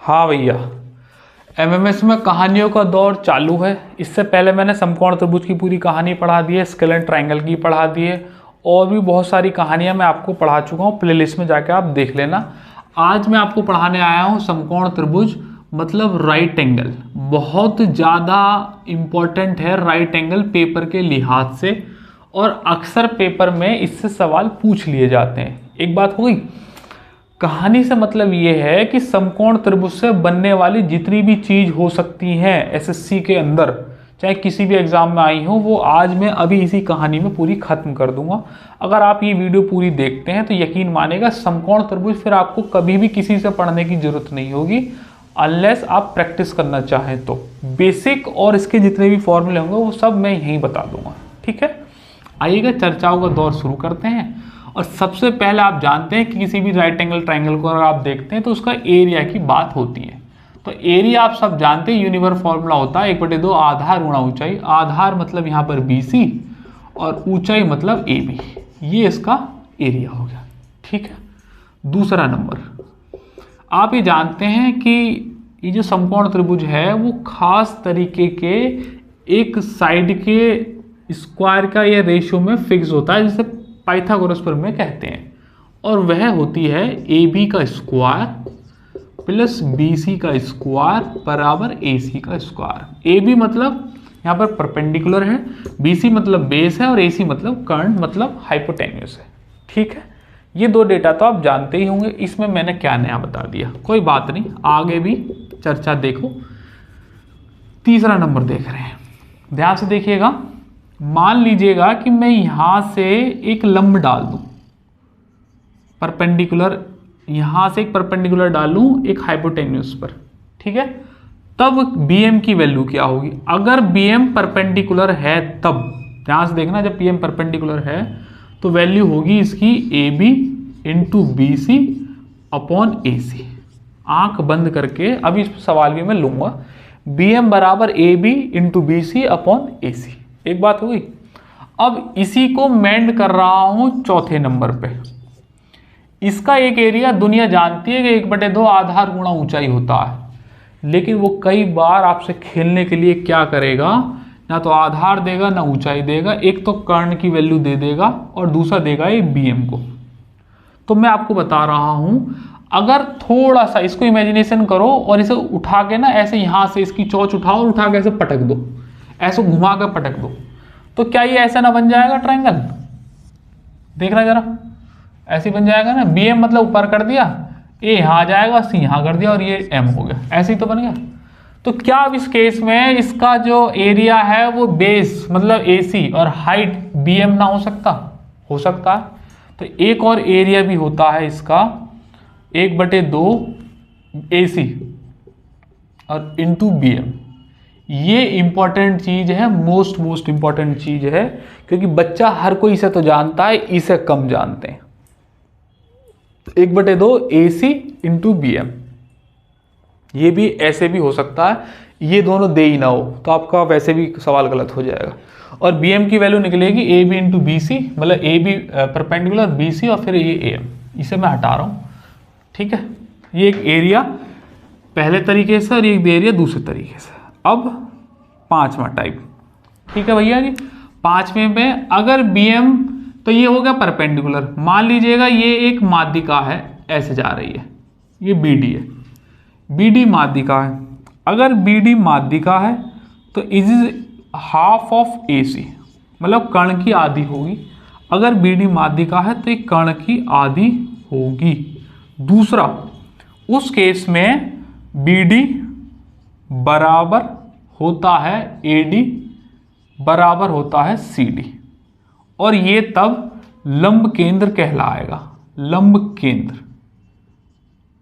हाँ भैया, एमएमएस में कहानियों का दौर चालू है। इससे पहले मैंने समकोण त्रिभुज की पूरी कहानी पढ़ा दी है, स्केल एंड ट्रायंगल की पढ़ा दी है, और भी बहुत सारी कहानियां मैं आपको पढ़ा चुका हूँ। प्लेलिस्ट में जाके आप देख लेना। आज मैं आपको पढ़ाने आया हूँ समकोण त्रिभुज मतलब राइट एंगल। बहुत ज़्यादा इम्पॉर्टेंट है राइट एंगल पेपर के लिहाज से, और अक्सर पेपर में इससे सवाल पूछ लिए जाते हैं। एक बात हो गई। कहानी से मतलब ये है कि समकोण त्रिभुज से बनने वाली जितनी भी चीज हो सकती हैं एसएससी के अंदर, चाहे किसी भी एग्जाम में आई हो, वो आज मैं अभी इसी कहानी में पूरी खत्म कर दूंगा। अगर आप ये वीडियो पूरी देखते हैं तो यकीन मानेगा समकोण त्रिभुज फिर आपको कभी भी किसी से पढ़ने की जरूरत नहीं होगी, अनलेस आप प्रैक्टिस करना चाहें तो। बेसिक और इसके जितने भी फॉर्मूले होंगे वो सब मैं यहीं बता दूंगा। ठीक है, आइएगा चर्चाओं का दौर शुरू करते हैं। और सबसे पहले आप जानते हैं कि किसी भी राइट एंगल ट्रायंगल को अगर आप देखते हैं तो उसका एरिया की बात होती है। तो एरिया आप सब जानते हैं, यूनिवर्स फॉर्मूला होता है 1/2 आधार गुणा ऊंचाई। आधार मतलब यहाँ पर BC और ऊंचाई मतलब AB। ये इसका एरिया हो गया। ठीक है, दूसरा नंबर, आप ये जानते हैं कि ये जो समकोण त्रिभुज है वो खास तरीके के एक साइड के स्क्वायर का ये रेशियो में फिक्स होता है, जिसे पाइथागोरस प्रमेय कहते हैं, और वह होती है AB का स्क्वायर प्लस BC का स्क्वायर बराबर AC का स्क्वायर। AB मतलब यहाँ पर परपेंडिकुलर है, BC मतलब बेस है, और AC मतलब कर्ण मतलब हाइपोटेन्यूस है। ठीक है, ये दो डेटा तो आप जानते ही होंगे। इसमें मैंने क्या नया बता दिया, कोई बात नहीं, आगे भी चर्चा देखो। तीसरा नंबर देख रहे हैं, ध्यान से देखिएगा। मान लीजिएगा कि मैं यहां से एक लंब डाल दूं, परपेंडिकुलर, यहां से एक परपेंडिकुलर डालूं एक हाइपोटेन्यूस पर। ठीक है, तब BM की वैल्यू क्या होगी? अगर BM परपेंडिकुलर है तब, ध्यान से देखना, जब PM परपेंडिकुलर है तो वैल्यू होगी इसकी AB into BC upon AC। आंख बंद करके अभी इस सवाल भी मैं लूंगा, BM बराबर AB into BC upon AC। एक बात हो गई। अब इसी को मेंड कर रहा हूं चौथे नंबर पे। इसका एक एरिया दुनिया जानती है कि 1/2 आधार गुणा ऊंचाई होता है, लेकिन वो कई बार आपसे खेलने के लिए क्या करेगा, ना तो आधार देगा ना ऊंचाई देगा। एक तो कर्ण की वैल्यू दे देगा और दूसरा देगा ये BM को। तो मैं आपको बता रहा हूं, अगर थोड़ा सा इसको इमेजिनेशन करो और इसे उठा के ना ऐसे यहां से इसकी चोंच उठाओ और उठा के ऐसे पटक दो, ऐसे घुमा कर पटक दो, तो क्या ये ऐसा ना बन जाएगा ट्रायंगल? देखना जरा, ऐसे बन जाएगा ना। BM मतलब ऊपर कर दिया, A यहां आ जाएगा, C यहां कर दिया, और ये M हो गया। ऐसे ही तो बन गया। तो क्या अब इस केस में इसका जो एरिया है वो बेस मतलब AC और हाइट BM ना हो सकता? हो सकता है। तो एक और एरिया भी होता है इसका 1/2 AC और इंटू BM। ये इंपॉर्टेंट चीज है, मोस्ट इंपॉर्टेंट चीज है, क्योंकि बच्चा हर कोई इसे तो जानता है, इसे कम जानते हैं। 1/2 AC इंटू BM, ये भी ऐसे भी हो सकता है, ये दोनों दे ही ना हो तो आपका वैसे भी सवाल गलत हो जाएगा। और BM की वैल्यू निकलेगी AB इंटू BC, मतलब AB परपेंडिकुलर BC और फिर ये AM। इसे मैं हटा रहा हूं। ठीक है, ये एक एरिया पहले तरीके से और एक एरिया दूसरे तरीके से। अब पांचवा टाइप। ठीक है भैया जी, पांचवें में अगर BM, तो ये हो गया परपेंडिकुलर। मान लीजिएगा ये एक माध्यिका है, ऐसे जा रही है, ये BD है, BD माध्यिका है। अगर BD माध्यिका है तो इज हाफ ऑफ AC, मतलब कर्ण की आधी होगी। अगर BD माध्यिका है तो एक कर्ण की आधी होगी। दूसरा, उस केस में BD बराबर होता है AD बराबर होता है CD, और ये तब लंब केंद्र कहलाएगा। लंब केंद्र,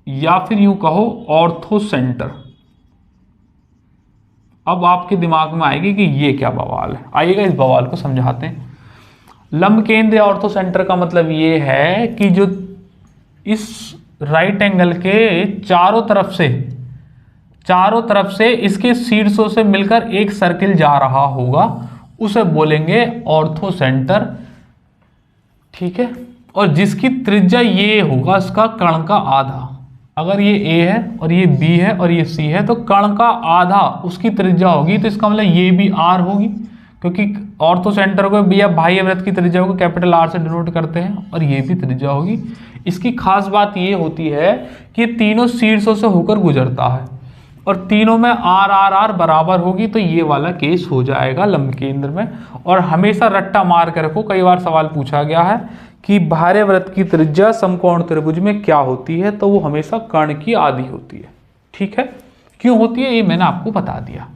या फिर यूं कहो ऑर्थो सेंटर। अब आपके दिमाग में आएगी कि ये क्या बवाल है, आइएगा इस बवाल को समझाते हैं। लंब केंद्र या ऑर्थो सेंटर का मतलब ये है कि जो इस राइट एंगल के चारों तरफ से इसके शीर्षों से मिलकर एक सर्किल जा रहा होगा, उसे बोलेंगे ऑर्थो सेंटर। ठीक है, और जिसकी त्रिज्या ये होगा इसका कर्ण का आधा, अगर ये ए है और ये बी है और ये सी है तो कण का आधा उसकी त्रिज्या होगी, तो इसका मतलब ये भी आर होगी, क्योंकि ऑर्थो सेंटर को या बाह्य वृत्त की त्रिज्या को कैपिटल आर से डिनोट करते हैं, और ये भी त्रिज्या होगी। इसकी खास बात ये होती है कि तीनों शीर्षों से होकर गुजरता है और तीनों में आर आर आर बराबर होगी, तो ये वाला केस हो जाएगा लंब केंद्र में। और हमेशा रट्टा मार कर रखो, कई बार सवाल पूछा गया है कि बाह्य वृत्त की त्रिज्या समकोण त्रिभुज में क्या होती है, तो वो हमेशा कर्ण की आधी होती है। ठीक है, क्यों होती है ये मैंने आपको बता दिया।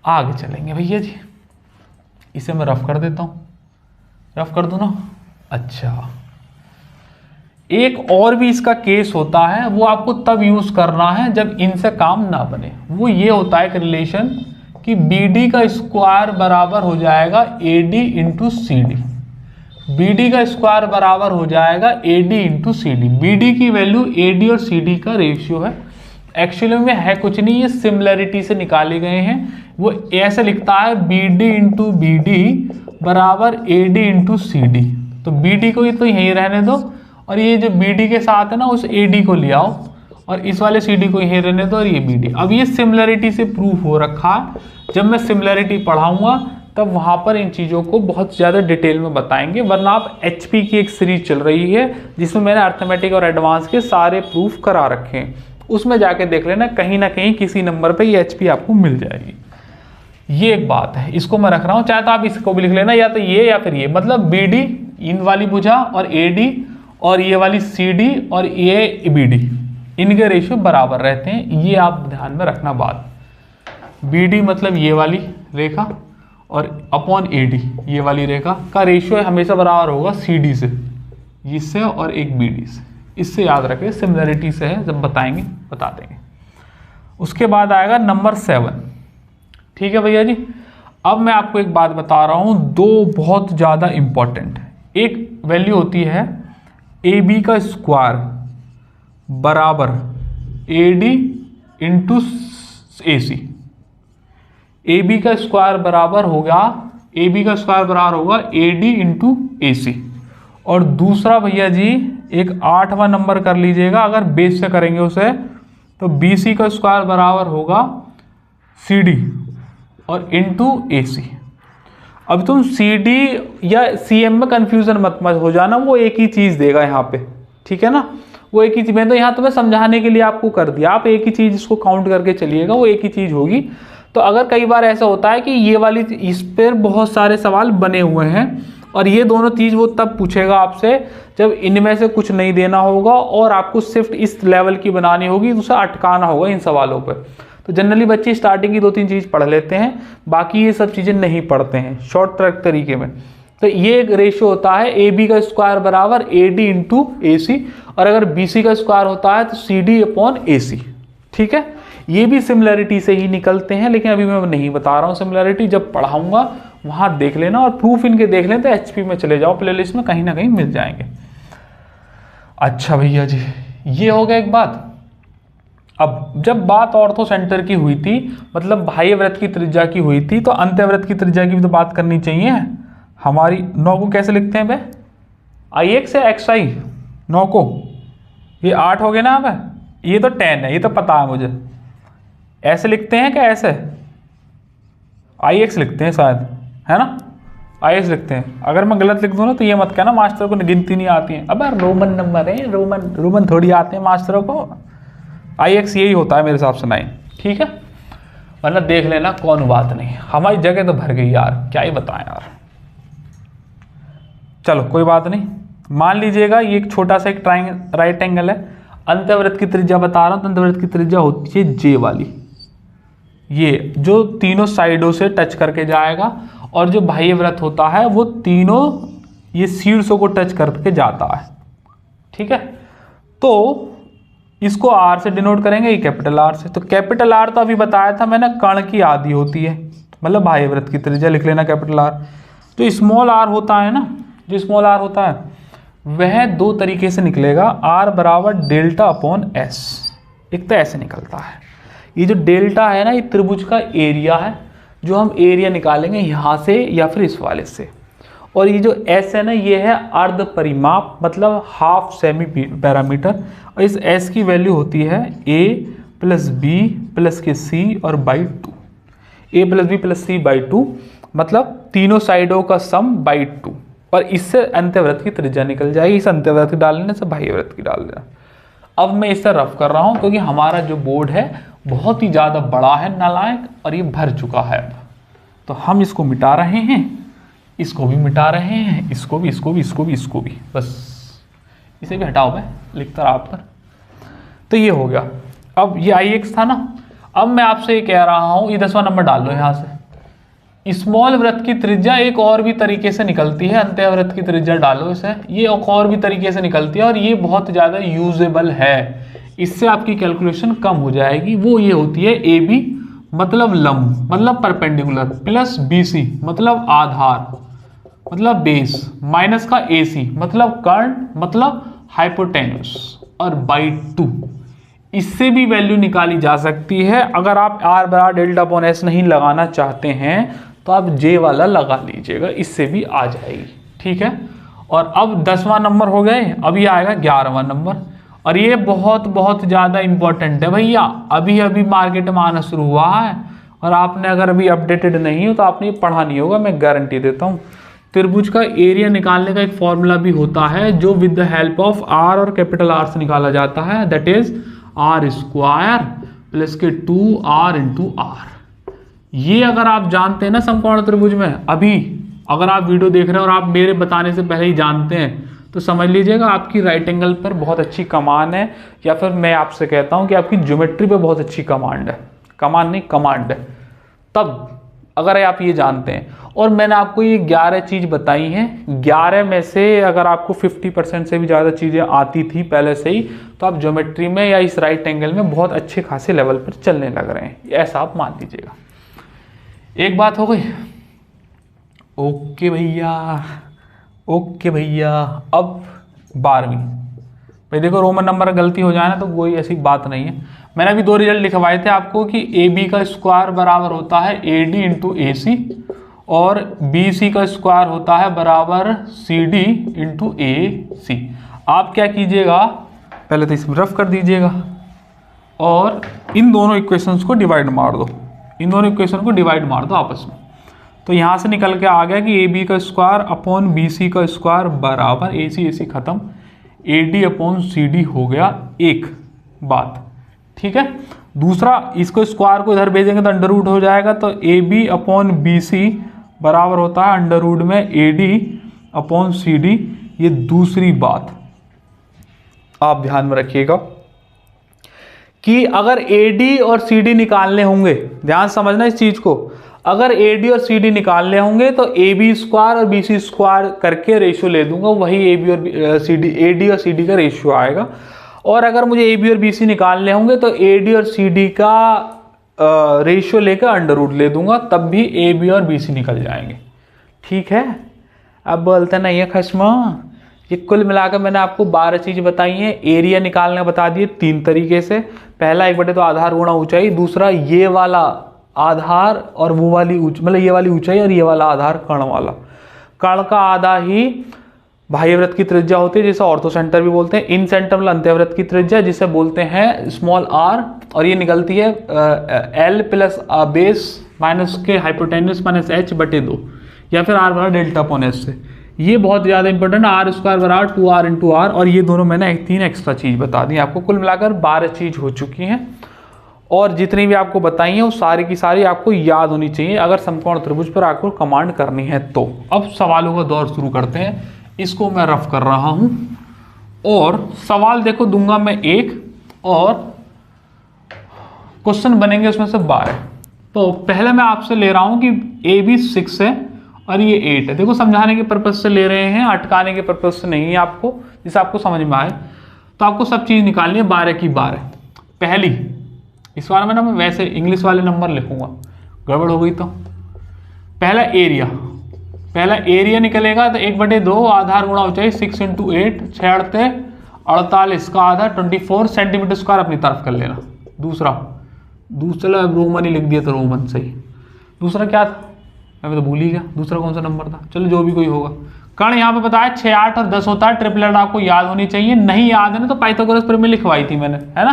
आगे चलेंगे भैया जी, इसे मैं रफ कर देता हूँ, रफ कर दूँ ना। अच्छा, एक और भी इसका केस होता है, वो आपको तब यूज करना है जब इनसे काम ना बने। वो ये होता है एक रिलेशन कि BD का स्क्वायर बराबर हो जाएगा AD इंटू CD। BD का स्क्वायर बराबर हो जाएगा AD इंटू CD। BD की वैल्यू AD और CD का रेशियो है। एक्चुअली में है कुछ नहीं, ये सिमिलरिटी से निकाले गए हैं। वो ऐसे लिखता है BD इंटू BD बराबर AD इंटू CD। तो BD को ये तो यहीं रहने दो, और ये जो BD के साथ है ना उस AD को ले आओ, और इस वाले CD को यहीं रहने दो, और ये BD। अब ये सिमिलरिटी से प्रूफ हो रखा है, जब मैं सिमिलरिटी पढ़ाऊंगा तब वहां पर इन चीज़ों को बहुत ज़्यादा डिटेल में बताएंगे। वरना आप HP की एक सीरीज चल रही है जिसमें मैंने अर्थमेटिक और एडवांस के सारे प्रूफ करा रखे हैं, उसमें जाके देख लेना, कहीं ना कहीं किसी नंबर पे ये HP आपको मिल जाएगी। ये एक बात है, इसको मैं रख रहा हूँ, चाहे तो आप इसको भी लिख लेना, या तो ये या फिर ये। मतलब BD इन वाली भुजा और AD और ये वाली CD और ये BD, इनके रेशियो बराबर रहते हैं, ये आप ध्यान में रखना बात। BD मतलब ये वाली रेखा और अपॉन AD ये वाली रेखा का रेशियो हमेशा बराबर होगा CD से, इससे और एक BD से। इससे याद रखें, सिमिलरिटी से है, जब बताएंगे बता देंगे। उसके बाद आएगा नंबर 7। ठीक है भैया जी, अब मैं आपको एक बात बता रहा हूँ, दो बहुत ज़्यादा इंपॉर्टेंट। एक वैल्यू होती है AB का स्क्वायर बराबर AD इंटू AC। AB का स्क्वायर बराबर होगा, AB का स्क्वायर बराबर होगा AD इंटू AC। और दूसरा भैया जी एक 8वां नंबर कर लीजिएगा, अगर बेस से करेंगे उसे, तो BC का स्क्वायर बराबर होगा CD और इंटू AC। अब तुम CD या CM में कंफ्यूजन मत हो जाना, वो एक ही चीज़ देगा यहाँ पे। ठीक है ना, वो एक ही चीज़, मैं तो यहाँ तुम्हें समझाने के लिए आपको कर दिया, आप एक ही चीज़ इसको काउंट करके चलिएगा, वो एक ही चीज़ होगी। तो अगर कई बार ऐसा होता है कि ये वाली, इस पर बहुत सारे सवाल बने हुए हैं, और ये दोनों चीज़ वो तब पूछेगा आपसे जब इनमें से कुछ नहीं देना होगा और आपको सिर्फ इस लेवल की बनानी होगी, उसे अटकाना होगा इन सवालों पे। तो जनरली बच्चे स्टार्टिंग की 2-3 चीज़ पढ़ लेते हैं, बाकी ये सब चीज़ें नहीं पढ़ते हैं शॉर्ट ट्रैक तरीके में। तो ये एक रेशियो होता है AB का स्क्वायर बराबर AD इंटू AC, और अगर BC का स्क्वायर होता है तो CD अपॉन AC। ठीक है, ये भी सिमिलरिटी से ही निकलते हैं, लेकिन अभी मैं नहीं बता रहा हूँ सिमिलरिटी, जब पढ़ाऊंगा वहाँ देख लेना, और प्रूफ इनके देख लें तो HP में चले जाओ, प्लेलिस्ट में कहीं ना कहीं मिल जाएंगे। अच्छा भैया जी, ये हो गया एक बात। अब जब बात ऑर्थो सेंटर की हुई थी, मतलब बाह्य वृत्त की त्रिज्या की हुई थी, तो अंतःवृत्त की त्रिज्या की भी तो बात करनी चाहिए हमारी। 9 को कैसे लिखते हैं बे? IX या XI? 9 को ये 8 हो गए ना, अब ये तो 10 है, ये तो पता है मुझे। ऐसे लिखते हैं क्या? ऐसे IX लिखते हैं शायद, है ना? IX लिखते हैं। अगर मैं गलत लिख दूँ ना तो ये मत कहना मास्टर को गिनती नहीं आती है। अब रोमन नंबर है, रोमन थोड़ी आते हैं मास्टरों को। IX यही होता है मेरे हिसाब से 9। ठीक है, वरना देख लेना, कौन बात नहीं, हमारी जगह तो भर गई यार, क्या ही बताएं यार। चलो कोई बात नहीं, मान लीजिएगा ये एक छोटा सा एक राइट एंगल है, अंतःवृत्त की त्रिज्या बता रहा हूँ, तो अंतःवृत्त की त्रिज्या होती है J वाली, ये जो तीनों साइडों से टच करके जाएगा, और जो बाह्य वृत्त होता है वो तीनों ये शीर्षों को टच करके जाता है। ठीक है, तो इसको R से डिनोट करेंगे, ये कैपिटल R से। तो कैपिटल R तो अभी बताया था मैंने, कर्ण की आधी होती है, मतलब बाह्य वृत्त की त्रिज्या लिख लेना कैपिटल R। जो स्मॉल r होता है ना, जो स्मॉल r होता है वह दो तरीके से निकलेगा, R बराबर डेल्टा अपॉन S। एक तो ऐसे निकलता है, ये जो डेल्टा है ना, ये त्रिभुज का एरिया है, जो हम एरिया निकालेंगे यहाँ से या फिर इस वाले से, और ये जो एस है ना, ये है अर्ध परिमाप, मतलब हाफ सेमी पैरामीटर। और इस एस की वैल्यू होती है ए प्लस बी प्लस के सी और by 2। A plus B plus C by 2 मतलब तीनों साइडों का सम बाई 2। और इससे अंत्यवृत्त की त्रिज्या निकल जाएगी, इस अंत्यवृत्त की डाल देने से बाह्यवृत्त की डाल देना। अब मैं इसे रफ कर रहा हूं क्योंकि हमारा जो बोर्ड है बहुत ही ज़्यादा बड़ा है नालायक, और ये भर चुका है। तो हम इसको मिटा रहे हैं, इसको भी मिटा रहे हैं, इसको भी, इसको भी, इसको भी, इसको भी, बस इसे भी हटाओ, मैं लिखता रहा आप पर। तो ये हो गया। अब ये IX था ना, अब मैं आपसे ये कह रहा हूं, ये 10वां नंबर डाल लो यहाँ से। स्मॉल वृत्त की त्रिज्या एक और भी तरीके से निकलती है, अंत्यवृत्त की त्रिज्या डालो इसे, ये एक और भी तरीके से निकलती है और ये बहुत ज़्यादा यूजेबल है। इससे आपकी कैलकुलेशन कम हो जाएगी। वो ये होती है AB मतलब लंब मतलब परपेंडिकुलर, प्लस BC मतलब आधार मतलब बेस, माइनस का AC मतलब कर्ण मतलब हाइपोटेन्यूस, और बाई 2। इससे भी वैल्यू निकाली जा सकती है। अगर आप R बराबर डेल्टा अपॉन S नहीं लगाना चाहते हैं तो आप J वाला लगा लीजिएगा, इससे भी आ जाएगी। ठीक है। और अब 10वां नंबर हो गए, अब ये आएगा 11वां नंबर, और ये बहुत बहुत ज़्यादा इंपॉर्टेंट है भैया। अभी अभी मार्केट में आना शुरू हुआ है और आपने अगर अभी अपडेटेड नहीं हो तो आपने ये पढ़ा नहीं होगा, मैं गारंटी देता हूँ। त्रिभुज का एरिया निकालने का एक फॉर्मूला भी होता है जो with the help of R और कैपिटल R से निकाला जाता है, that is R square plus के 2R इंटू R। ये अगर आप जानते हैं ना समकोण त्रिभुज में, अभी अगर आप वीडियो देख रहे हैं और आप मेरे बताने से पहले ही जानते हैं तो समझ लीजिएगा आपकी राइट एंगल पर बहुत अच्छी कमांड है, या फिर मैं आपसे कहता हूं कि आपकी ज्योमेट्री पे बहुत अच्छी कमांड है। कमांड नहीं, कमांड है। तब अगर आप ये जानते हैं, और मैंने आपको ये 11 चीज़ बताई हैं, 11 में से अगर आपको 50% से भी ज़्यादा चीज़ें आती थी पहले से ही, तो आप ज्योमेट्री में या इस राइट एंगल में बहुत अच्छे खासे लेवल पर चलने लग रहे हैं, ऐसा आप मान लीजिएगा। एक बात हो गई। ओके भैया, ओके भैया। अब 12वीं भाई, देखो रोमन नंबर गलती हो जाए ना तो कोई ऐसी बात नहीं है। मैंने अभी 2 रिजल्ट लिखवाए थे आपको कि AB का स्क्वायर बराबर होता है AD इंटू AC, और BC का स्क्वायर होता है बराबर CD इंटू AC। आप क्या कीजिएगा, पहले तो इसे रफ कर दीजिएगा और इन दोनों इक्वेशंस को डिवाइड मार दो, इन दोनों इक्वेशन को डिवाइड मार दो आपस में। तो यहाँ से निकल के आ गया कि AB का स्क्वायर अपॉन BC का स्क्वायर बराबर AC खत्म, AD अपॉन CD हो गया एक बात। ठीक है। दूसरा, इसको स्क्वायर को इधर भेजेंगे तो अंडर रूट हो जाएगा, तो AB अपॉन BC बराबर होता है अंडर रूट में AD अपॉन CD। ये दूसरी बात आप ध्यान में रखिएगा कि अगर AD और CD निकालने होंगे, ध्यान समझना इस चीज को, अगर AD और CD निकालने होंगे तो AB स्क्वायर और BC स्क्वायर करके रेशियो ले दूंगा, वही AD और CD का रेशियो आएगा। और अगर मुझे AB और BC निकालने होंगे तो AD और CD का रेशियो लेकर अंडर रूट ले दूंगा, तब भी AB और BC निकल जाएंगे। ठीक है। अब बोलते नहीं है खस्मा। ये कुल मिलाकर मैंने आपको 12 चीज़ बताई हैं। एरिया निकालना बता दिए 3 तरीके से। पहला 1 बटे तो आधार गुणा ऊंचाई, दूसरा ये वाला आधार और वो वाली मतलब ये वाली ऊंचाई और ये वाला आधार कर्ण वाला। कर्ण का आधा ही बाह्यवृत्त की त्रिज्या होती है जिसे ऑर्थो सेंटर भी बोलते हैं। इन सेंटर मतलब अंत्यवृत्त की त्रिज्या जिसे बोलते हैं स्मॉल r, और ये निकलती है L प्लस बेस माइनस के हाइपोटेन्यूस माइनस H बटे 2, या फिर R बराबर डेल्टा अपॉन S से। ये बहुत ज़्यादा इंपॉर्टेंट है। R स्क्वायर बराबर 2R इंटू R, और ये दोनों मैंने 3 एक्स्ट्रा चीज़ बता दी आपको। कुल मिलाकर 12 चीज़ हो चुकी हैं, और जितनी भी आपको बताई हैं वो सारी की सारी आपको याद होनी चाहिए अगर समकोण त्रिभुज पर आपको कमांड करनी है तो। अब सवालों का दौर शुरू करते हैं। इसको मैं रफ कर रहा हूं, और सवाल देखो दूंगा मैं एक, और क्वेश्चन बनेंगे उसमें से 12। तो पहले मैं आपसे ले रहा हूं कि AB 6 है और ये 8 है। देखो समझाने के पर्पज से ले रहे हैं, अटकाने के पर्पज से नहीं है आपको, जिससे आपको समझ में आए। तो आपको सब चीज़ निकालनी है 12 की 12। पहली, इस बार में ना मैं वैसे इंग्लिश वाले नंबर लिखूंगा, गड़बड़ हो गई तो। पहला एरिया निकलेगा तो 1 बटे 2 आधार गुणा ऊंचाई 6 इंटू 8 6 48 का आधा 24 सेंटीमीटर स्क्वायर अपनी तरफ कर लेना। दूसरा रोमन ही लिख दिया तो रोमन सही। दूसरा क्या था, मैं तो भूल ही गया दूसरा कौन सा नंबर था, चलो जो भी कोई होगा। कर्ण यहाँ पे बताया 6, 8 और 10 होता है, ट्रिपलेट आपको याद होनी चाहिए, नहीं याद है ना तो पाइथागोरस प्रमेय लिखवाई थी मैंने, है ना।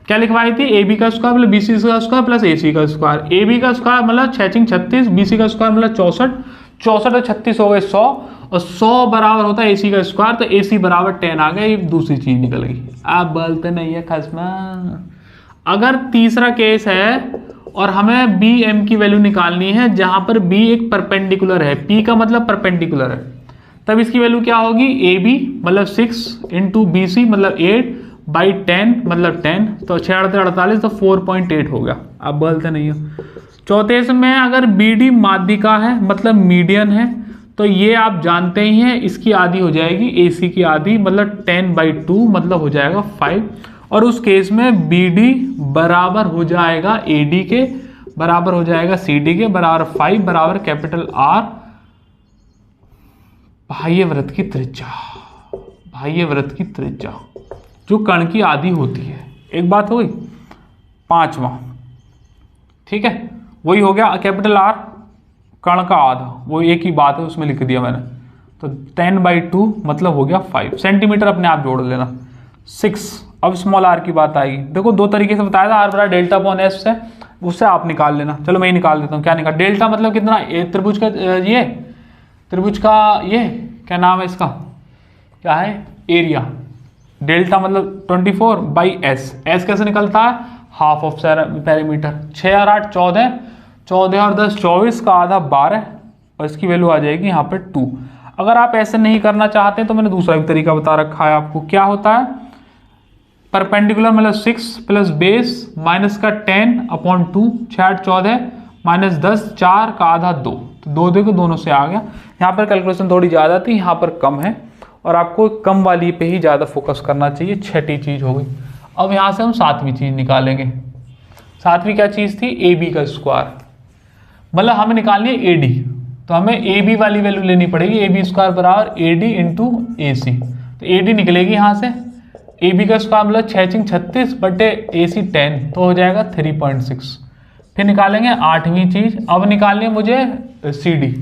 क्या लिखवाई थी, ए बी का स्क्वायर मतलब BC का स्क्वायर प्लस AC का स्क्वायर। ए बी का स्क्वायर मतलब 6 6 36, BC का स्क्वायर मतलब 64, 64 और 36 हो गए 100, और 100 बराबर होता है AC का स्क्वायर, तो AC बराबर 10 आ गया, ये दूसरी चीज निकल गई। आप बोलते नहीं है खसमा। अगर तीसरा केस है और हमें BM की वैल्यू निकालनी है जहां पर B एक परपेंडिकुलर है, P का मतलब परपेंडिकुलर है, तब इसकी वैल्यू क्या होगी, AB मतलब 6 इंटू BC मतलब 8 बाई 10 मतलब 10, तो 6 48 तो 4.8 हो गया। आप बोलते नहीं हो। चौथे में अगर BD माध्यिका है मतलब मीडियन है, तो ये आप जानते ही हैं इसकी आधी हो जाएगी AC की आधी, मतलब 10/2 मतलब हो जाएगा 5, और उस केस में BD बराबर हो जाएगा AD के, बराबर हो जाएगा CD के, बराबर 5 बराबर कैपिटल R बाह्य वृत्त की त्रिज्या, बाह्य वृत्त की त्रिज्या जो कण की आधी होती है। एक बात हो गई। पांचवा, ठीक है, वही हो गया कैपिटल R कण का आधा, वो एक ही बात है उसमें लिख दिया मैंने, तो 10/2 मतलब हो गया 5 सेंटीमीटर, अपने आप जोड़ लेना 6। अब स्मॉल r की बात आएगी। देखो दो तरीके से बताया था, r बराबर डेल्टा अपॉन s से, उससे आप निकाल लेना। चलो मैं ही निकाल देता हूँ। क्या निकाल, डेल्टा मतलब कितना, त्रिभुज का ये त्रिभुज का ये क्या नाम है इसका, क्या है, एरिया। डेल्टा मतलब 24/s, s कैसे निकलता है, हाफ ऑफ पेरीमीटर। 6 और 8 14, 14 और 10 24 का आधा 12, और इसकी वैल्यू आ जाएगी यहाँ पे 2। अगर आप ऐसे नहीं करना चाहते तो मैंने दूसरा भी तरीका बता रखा है आपको। क्या होता है, परपेंडिकुलर मतलब 6 प्लस बेस माइनस का 10/2, 6 8 14 माइनस 10, 4 का आधा 2, तो 2 देखो दोनों से आ गया। यहाँ पर कैलकुलेशन थोड़ी ज़्यादा थी, यहाँ पर कम है, और आपको कम वाली पे ही ज़्यादा फोकस करना चाहिए। छठी चीज़ हो गई। अब यहाँ से हम सातवीं चीज़ निकालेंगे। सातवीं क्या चीज़ थी, AB का स्क्वायर, मतलब हमें निकालनी है AD, तो हमें AB वाली वैल्यू लेनी पड़ेगी। AB स्क्वायर बराबर AD इंटू AC, तो AD निकलेगी यहाँ से, AB का स्क्वायर मतलब 6 6 36 बटे AC 10, तो हो जाएगा 3.6। फिर निकालेंगे आठवीं चीज़, अब निकालनी है मुझे CD,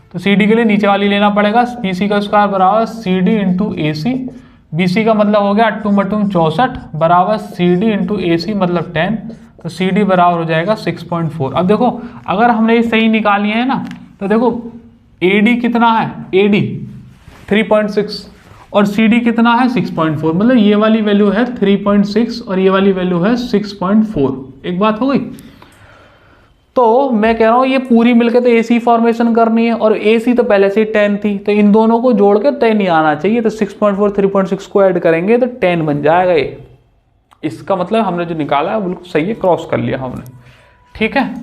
तो CD के लिए नीचे वाली लेना पड़ेगा। BC का स्क्वायर बराबर CD इंटू AC, BC का मतलब हो गया 8 64 बराबर CD इंटू AC मतलब 10, तो CD बराबर हो जाएगा 6.4। अब देखो अगर हमने ये सही निकाली है ना, तो देखो AD कितना है, AD 3.6 और CD कितना है 6.4, मतलब ये वाली वैल्यू है 3.6 और ये वाली वैल्यू है 6.4। एक बात हो गई। तो मैं कह रहा हूँ ये पूरी मिलकर तो AC फॉर्मेशन करनी है, और AC तो पहले से ही 10 थी, तो इन दोनों को जोड़ के 10 ही आना चाहिए, तो 6.4 3.6 को ऐड करेंगे तो 10 बन जाएगा ये। इसका मतलब हमने जो निकाला है बिल्कुल सही है, क्रॉस कर लिया हमने, ठीक है।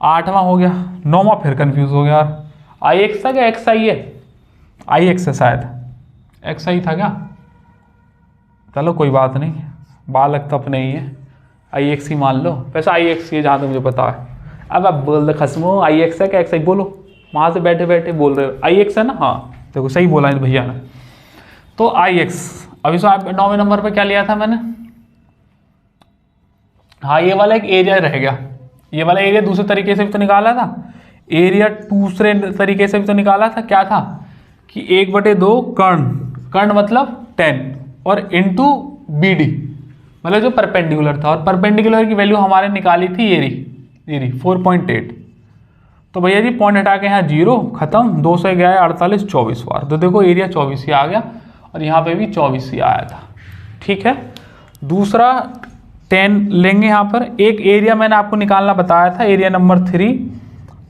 आठवां हो गया। नौवां फिर कंफ्यूज हो गया यार, IX था क्या XI है, IX है शायद, XI था क्या, चलो कोई बात नहीं, बालक तो अपने ही है, IX ही मान लो। वैसे IX है जहाँ तक मुझे पता है। अब आप बोल दो खसमो IX है क्या XI, बोलो वहाँ से बैठे बैठे बोल रहे हो IX है ना, हाँ देखो सही बोला है भैया ने। तो IX, अभी सो 9वें नंबर पे क्या लिया था मैंने, हाँ ये वाला एक एरिया रह गया, ये वाला एरिया दूसरे तरीके से भी तो निकाला था, एरिया दूसरे तरीके से भी तो निकाला था। क्या था कि 1/2 कर्ण, कर्ण मतलब 10 और इंटू BD मतलब जो परपेंडिकुलर था, और परपेंडिकुलर की वैल्यू हमारे निकाली थी ये 4.8। तो भैया जी पॉइंट हटा के यहाँ 0 खत्म, 2 से गया 48 24 बार, तो देखो एरिया 24 ही आ गया, और यहाँ पे भी 24 ही आया था, ठीक है। दूसरा 10 लेंगे यहाँ पर। एक एरिया मैंने आपको निकालना बताया था, एरिया नंबर 3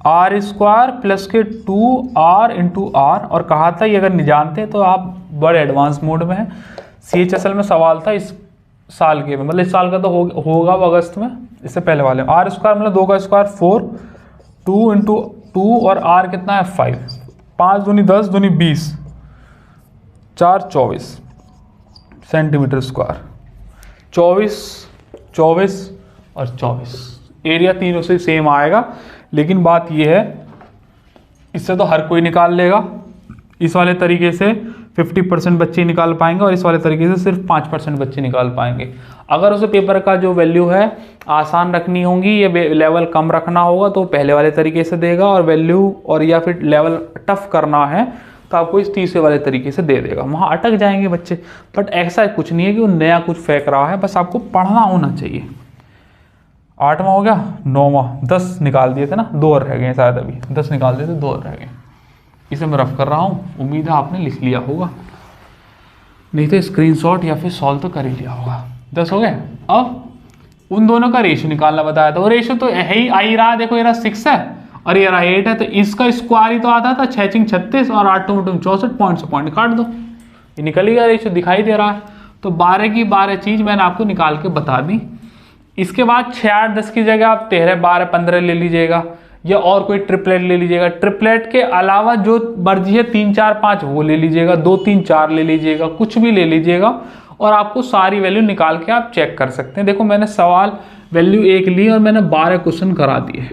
R² प्लस के 2R इंटू R, और कहा था ये अगर नहीं जानते तो आप बड़े एडवांस मोड में है। CHSL में सवाल था इस साल के में, मतलब इस साल का तो होगा वो अगस्त में, इससे पहले वाले। R² मतलब 2 का स्क्वायर 4, 2 इंटू 2 और R कितना है 5, 5 दूनी 10 दूनी 20, 4 24 सेंटीमीटर स्क्वायर, 24 24 और 24। एरिया तीनों से सेम आएगा, लेकिन बात यह है इससे तो हर कोई निकाल लेगा, इस वाले तरीके से 50% बच्चे निकाल पाएंगे और इस वाले तरीके से सिर्फ 5% बच्चे निकाल पाएंगे। अगर उसे पेपर का जो वैल्यू है आसान रखनी होगी या लेवल कम रखना होगा तो पहले वाले तरीके से देगा, और वैल्यू और या फिर लेवल टफ करना है तो आपको इस तीसरे वाले तरीके से दे देगा। वहाँ अटक जाएंगे बच्चे, बट ऐसा कुछ नहीं है कि वो नया कुछ फेंक रहा है, बस आपको पढ़ना होना चाहिए। 8वां हो गया, 9वां, 10 निकाल दिए थे ना, 2 और रह गए शायद, अभी 10 निकाल दिए थे, 2 और रह गए। इसे मैं रफ कर रहा हूँ, उम्मीद है आपने लिख लिया होगा, नहीं तो स्क्रीनशॉट या फिर सॉल्व तो कर ही लिया होगा। 10 हो गए। अब उन दोनों का रेशियो निकालना बताया था, वो रेशियो तो है ही, आ ही रहा, देखो ये रहा 6 है और ये रहा 8 है, तो इसका स्क्वायर ही तो आता था 6 6 36 और 8 2 64 पॉइंट से पॉइंट काट दो, ये निकल ही गया, रेशियो दिखाई दे रहा है। तो 12 की 12 चीज़ मैंने आपको निकाल के बता दी। इसके बाद 6 8 10 की जगह आप 13 12 15 ले लीजिएगा, या और कोई ट्रिपलेट ले लीजिएगा। ट्रिपलेट के अलावा जो मर्जी है 3 4 5 वो ले लीजिएगा, 2 3 4 ले लीजिएगा, कुछ भी ले लीजिएगा और आपको सारी वैल्यू निकाल के आप चेक कर सकते हैं। देखो मैंने सवाल वैल्यू 1 ली और मैंने 12 क्वेश्चन करा दिए,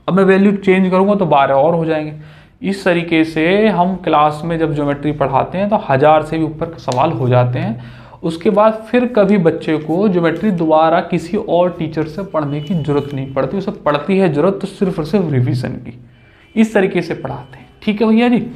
अब मैं वैल्यू चेंज करूँगा तो 12 और हो जाएंगे। इस तरीके से हम क्लास में जब ज्योमेट्री पढ़ाते हैं तो 1000 से भी ऊपर सवाल हो जाते हैं। उसके बाद फिर कभी बच्चे को ज्योमेट्री दोबारा किसी और टीचर से पढ़ने की जरूरत नहीं पड़ती, उसे पड़ती है जरूरत तो सिर्फ और सिर्फ रिवीजन की। इस तरीके से पढ़ाते हैं, ठीक है भैया जी।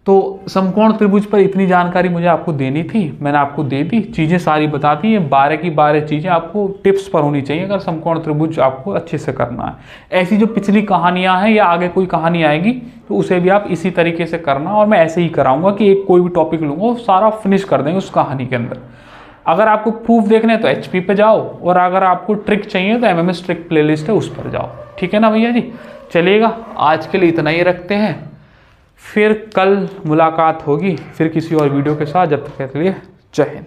तो समकोण त्रिभुज पर इतनी जानकारी मुझे आपको देनी थी, मैंने आपको दे दी, चीज़ें सारी बता दी। ये 12 की 12 चीज़ें आपको टिप्स पर होनी चाहिए अगर समकोण त्रिभुज आपको अच्छे से करना है। ऐसी जो पिछली कहानियां हैं या आगे कोई कहानी आएगी तो उसे भी आप इसी तरीके से करना, और मैं ऐसे ही कराऊंगा कि एक कोई भी टॉपिक लूँगा वो सारा फिनिश कर देंगे उस कहानी के अंदर। अगर आपको प्रूफ देखने तो HP पे जाओ, और अगर आपको ट्रिक चाहिए तो MMS ट्रिक प्लेलिस्ट है उस पर जाओ, ठीक है ना भैया जी। चलिएगा, आज के लिए इतना ही रखते हैं, फिर कल मुलाकात होगी फिर किसी और वीडियो के साथ। जब तक के लिए जय हिंद।